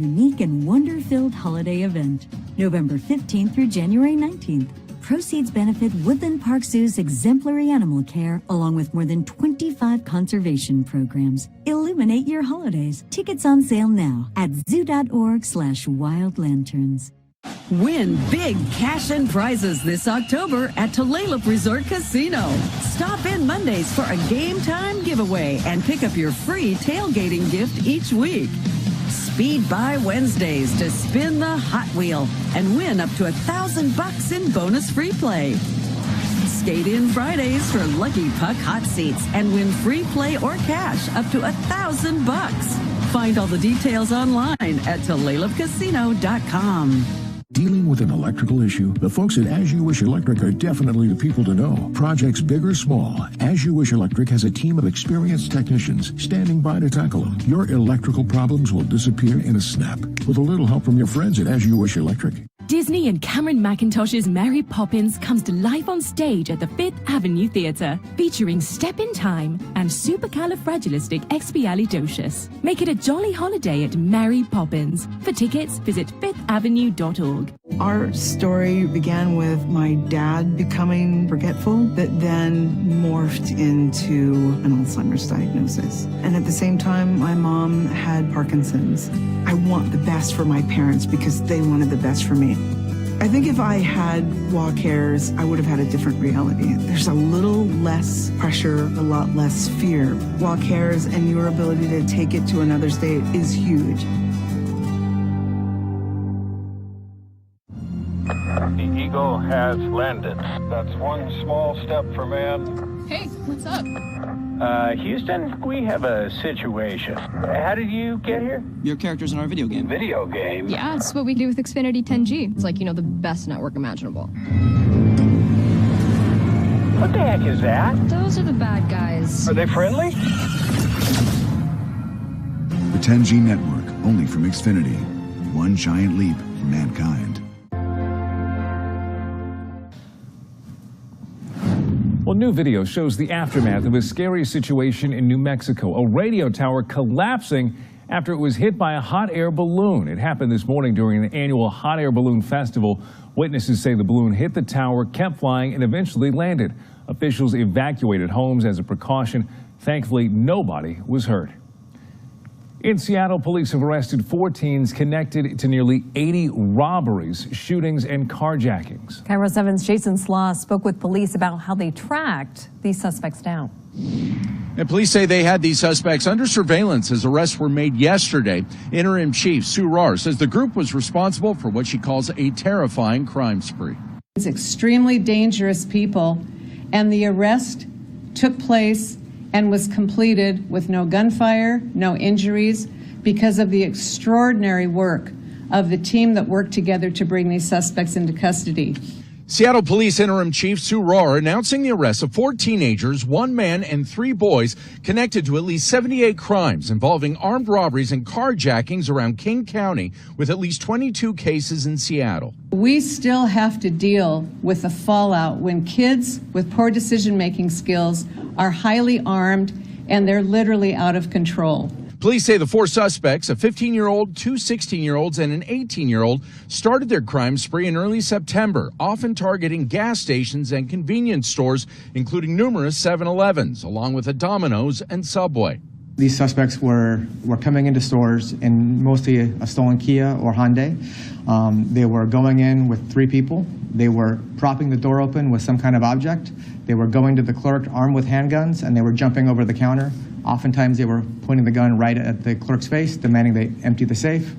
Unique and wonder-filled holiday event, November 15th through January 19th. Proceeds benefit Woodland Park Zoo's exemplary animal care, along with more than 25 conservation programs. Illuminate your holidays. Tickets on sale now at zoo.org/wildlanterns. Win big cash and prizes this October at Tulalip Resort Casino. Stop in Mondays for a game time giveaway and pick up your free tailgating gift each week. Speed by Wednesdays to spin the Hot Wheel and win up to $1,000 in bonus free play. Skate in Fridays for Lucky Puck hot seats and win free play or cash up to $1,000. Find all the details online at TulalipCasino.com. Dealing with an electrical issue? The folks at As You Wish Electric are definitely the people to know. Projects big or small, As You Wish Electric has a team of experienced technicians standing by to tackle them. Your electrical problems will disappear in a snap with a little help from your friends at As You Wish Electric. Disney and Cameron Mackintosh's Mary Poppins comes to life on stage at the Fifth Avenue Theatre, featuring Step in Time and Supercalifragilisticexpialidocious. Make it a jolly holiday at Mary Poppins. For tickets, visit fifthavenue.org. Our story began with my dad becoming forgetful, that then morphed into an Alzheimer's diagnosis. And at the same time, my mom had Parkinson's. I want the best for my parents because they wanted the best for me. I think if I had walk hairs, I would have had a different reality. There's a little less pressure, a lot less fear. Walk hairs and your ability to take it to another state is huge. The Eagle has landed. That's one small step for man. Hey, what's up? Houston, we have a situation. How did you get here? Your character's in our video game. Video game? Yeah, it's what we do with Xfinity 10G. It's like, the best network imaginable. What the heck is that? Those are the bad guys. Are they friendly? The 10G network, only from Xfinity. One giant leap for mankind. Well, new video shows the aftermath of a scary situation in New Mexico. A radio tower collapsing after it was hit by a hot air balloon. It happened this morning during an annual hot air balloon festival. Witnesses say the balloon hit the tower, kept flying, and eventually landed. Officials evacuated homes as a precaution. Thankfully, nobody was hurt. In Seattle, police have arrested 4 teens connected to nearly 80 robberies, shootings, and carjackings. KIRO 7's Jason Slaw spoke with police about how they tracked these suspects down. And police say they had these suspects under surveillance as arrests were made yesterday. Interim Chief Sue Rahr says the group was responsible for what she calls a terrifying crime spree. It's extremely dangerous people, and the arrest took place and was completed with no gunfire, no injuries, because of the extraordinary work of the team that worked together to bring these suspects into custody. Seattle Police Interim Chief Sue Rahr announcing the arrest of 4 teenagers, 1 man and 3 boys connected to at least 78 crimes involving armed robberies and carjackings around King County, with at least 22 cases in Seattle. We still have to deal with the fallout when kids with poor decision-making skills are highly armed and they're literally out of control. Police say the 4 suspects, a 15-year-old, 2 16-year-olds, and an 18-year-old, started their crime spree in early September, often targeting gas stations and convenience stores, including numerous 7-Elevens, along with a Domino's and Subway. These suspects were coming into stores in mostly a stolen Kia or Hyundai. They were going in with 3 people. They were propping the door open with some kind of object. They were going to the clerk armed with handguns, and they were jumping over the counter. Oftentimes they were pointing the gun right at the clerk's face, demanding they empty the safe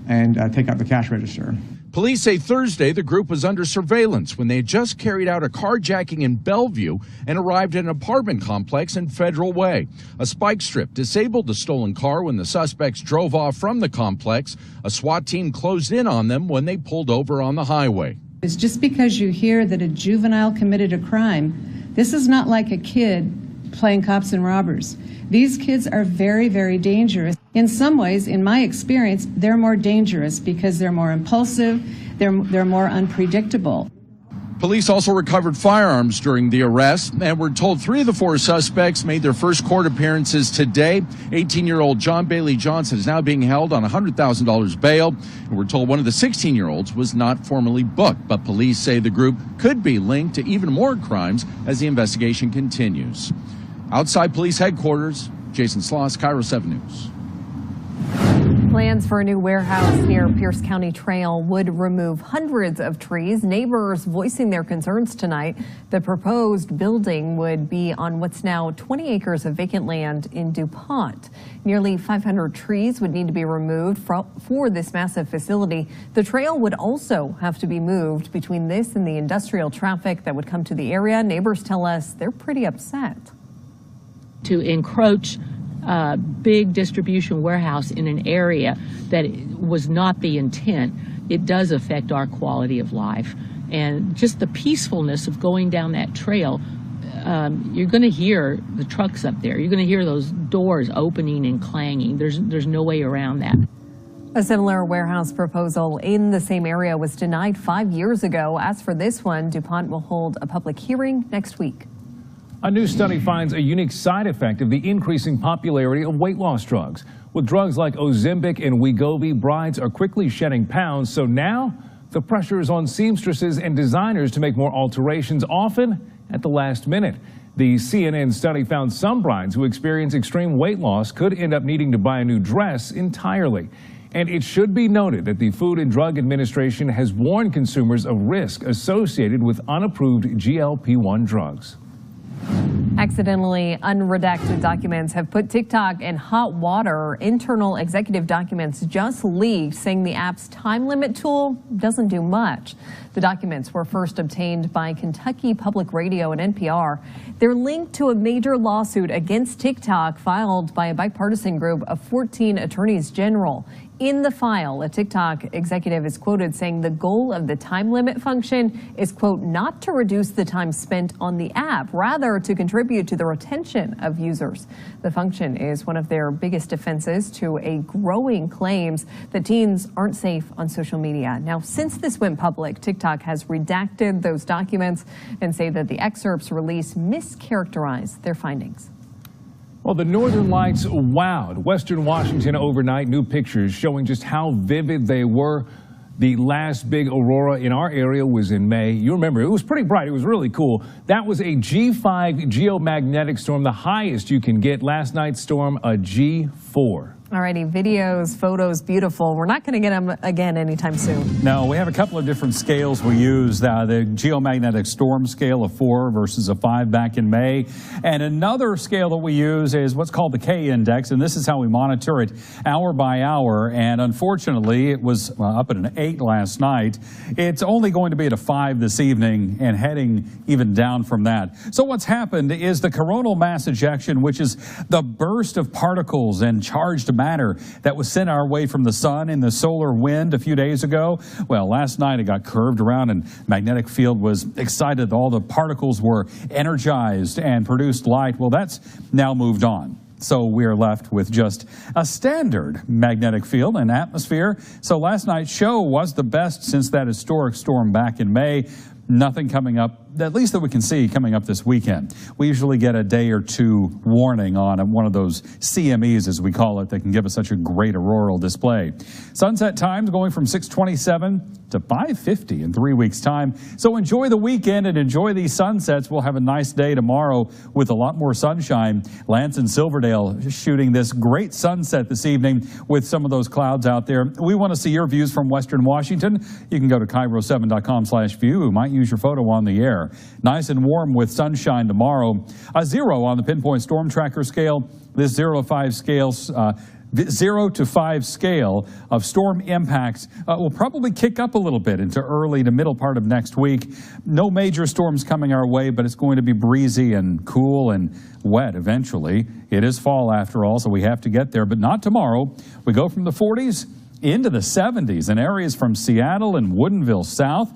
and take out the cash register. Police say Thursday the group was under surveillance when they had just carried out a carjacking in Bellevue and arrived at an apartment complex in Federal Way. A spike strip disabled the stolen car when the suspects drove off from the complex. A SWAT team closed in on them when they pulled over on the highway. It's just because you hear that a juvenile committed a crime, this is not like a kid playing cops and robbers. These kids are very, very dangerous. In some ways, in my experience, they're more dangerous because they're more impulsive, they're more unpredictable. Police also recovered firearms during the arrest, and we're told 3 of the 4 suspects made their first court appearances today. 18-year-old John Bailey Johnson is now being held on $100,000 bail. And we're told one of the 16-year-olds was not formally booked, but police say the group could be linked to even more crimes as the investigation continues. Outside police headquarters, Jason Sloss, Kiro 7 News. Plans for a new warehouse near Pierce County Trail would remove hundreds of trees. Neighbors voicing their concerns tonight. The proposed building would be on what's now 20 acres of vacant land in DuPont. Nearly 500 trees would need to be removed for this massive facility. The trail would also have to be moved between this and the industrial traffic that would come to the area. Neighbors tell us they're pretty upset. To encroach big distribution warehouse in an area that was not the intent, it does affect our quality of life. And just the peacefulness of going down that trail, you're going to hear the trucks up there. You're going to hear those doors opening and clanging. There's no way around that. A similar warehouse proposal in the same area was denied 5 years ago. As for this one, DuPont will hold a public hearing next week. A new study finds a unique side effect of the increasing popularity of weight loss drugs. With drugs like Ozempic and Wegovy, brides are quickly shedding pounds, so now the pressure is on seamstresses and designers to make more alterations, often at the last minute. The CNN study found some brides who experience extreme weight loss could end up needing to buy a new dress entirely. And it should be noted that the Food and Drug Administration has warned consumers of risk associated with unapproved GLP-1 drugs. Accidentally unredacted documents have put TikTok in hot water. Internal executive documents just leaked saying the app's time limit tool doesn't do much. The documents were first obtained by Kentucky Public Radio and NPR. They're linked to a major lawsuit against TikTok filed by a bipartisan group of 14 attorneys general. In the file, a TikTok executive is quoted saying the goal of the time limit function is, quote, not to reduce the time spent on the app, rather to contribute to the retention of users. The function is one of their biggest defenses to a growing claims that teens aren't safe on social media. Now, since this went public, TikTok has redacted those documents and say that the excerpts released mischaracterized their findings. Well, the Northern Lights wowed Western Washington overnight. New pictures showing just how vivid they were. The last big aurora in our area was in May. You remember, it was pretty bright. It was really cool. That was a G5 geomagnetic storm, the highest you can get. Last night's storm, a G4. Alrighty, videos, photos, beautiful. We're not going to get them again anytime soon. No, we have a couple of different scales we use. The geomagnetic storm scale of 4 versus a 5 back in May. And another scale that we use is what's called the K-index, and this is how we monitor it hour by hour. And unfortunately, it was up at an 8 last night. It's only going to be at a 5 this evening and heading even down from that. So what's happened is the coronal mass ejection, which is the burst of particles and charged matter that was sent our way from the sun in the solar wind a few days ago. Well, last night it got curved around and magnetic field was excited. All the particles were energized and produced light. Well, that's now moved on. So we're left with just a standard magnetic field and atmosphere. So last night's show was the best since that historic storm back in May. Nothing coming up, at least that we can see, coming up this weekend. We usually get a day or two warning on one of those CMEs, as we call it, that can give us such a great auroral display. Sunset times going from 6:27 to 5:50 in 3 weeks' time. So enjoy the weekend and enjoy these sunsets. We'll have a nice day tomorrow with a lot more sunshine. Lance and Silverdale shooting this great sunset this evening with some of those clouds out there. We want to see your views from Western Washington. You can go to KIRO7.com/view. We might use your photo on the air. Nice and warm with sunshine tomorrow. A 0 on the pinpoint storm tracker scale. This 0 to 5 scales. 0 to 5 scale of storm impacts will probably kick up a little bit into early to middle part of next week. No major storms coming our way, but it's going to be breezy and cool and wet eventually. It is fall after all, so we have to get there, but not tomorrow. We go from the 40s into the 70s in areas from Seattle and Woodinville south.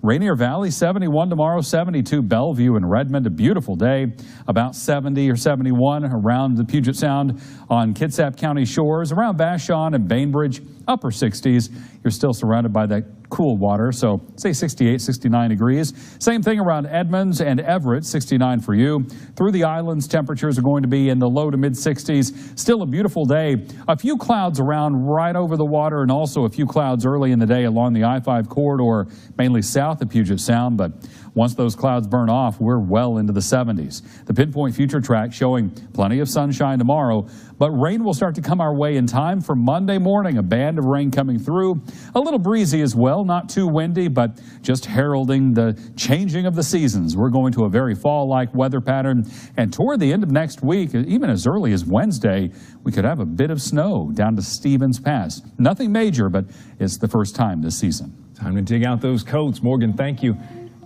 Rainier Valley, 71 tomorrow, 72 Bellevue and Redmond, a beautiful day, about 70 or 71 around the Puget Sound on Kitsap County shores, around Vashon and Bainbridge, upper 60s. You're still surrounded by that cool water, so say 68, 69 degrees. Same thing around Edmonds and Everett, 69 for you. Through the islands, temperatures are going to be in the low to mid 60s. Still a beautiful day. A few clouds around right over the water, and also a few clouds early in the day along the I-5 corridor, mainly south of Puget Sound, but once those clouds burn off, we're well into the 70s. The Pinpoint Future Track showing plenty of sunshine tomorrow, but rain will start to come our way in time for Monday morning. A band of rain coming through. A little breezy as well, not too windy, but just heralding the changing of the seasons. We're going to a very fall-like weather pattern, and toward the end of next week, even as early as Wednesday, we could have a bit of snow down to Stevens Pass. Nothing major, but it's the first time this season. Time to dig out those coats. Morgan, thank you.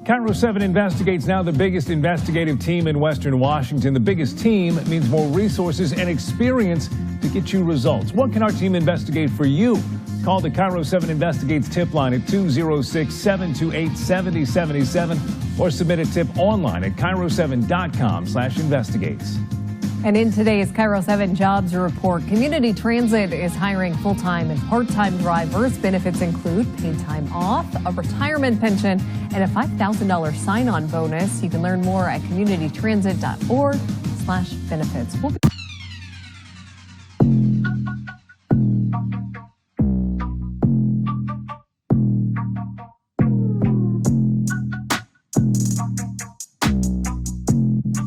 Kiro 7 Investigates, now the biggest investigative team in Western Washington. The biggest team means more resources and experience to get you results. What can our team investigate for you? Call the Kiro 7 Investigates tip line at 206-728-7077 or submit a tip online at Kiro7.com/investigates. And in today's Kiro 7 Jobs Report, Community Transit is hiring full-time and part-time drivers. Benefits include paid time off, a retirement pension, and a $5,000 sign-on bonus. You can learn more at communitytransit.org/benefits.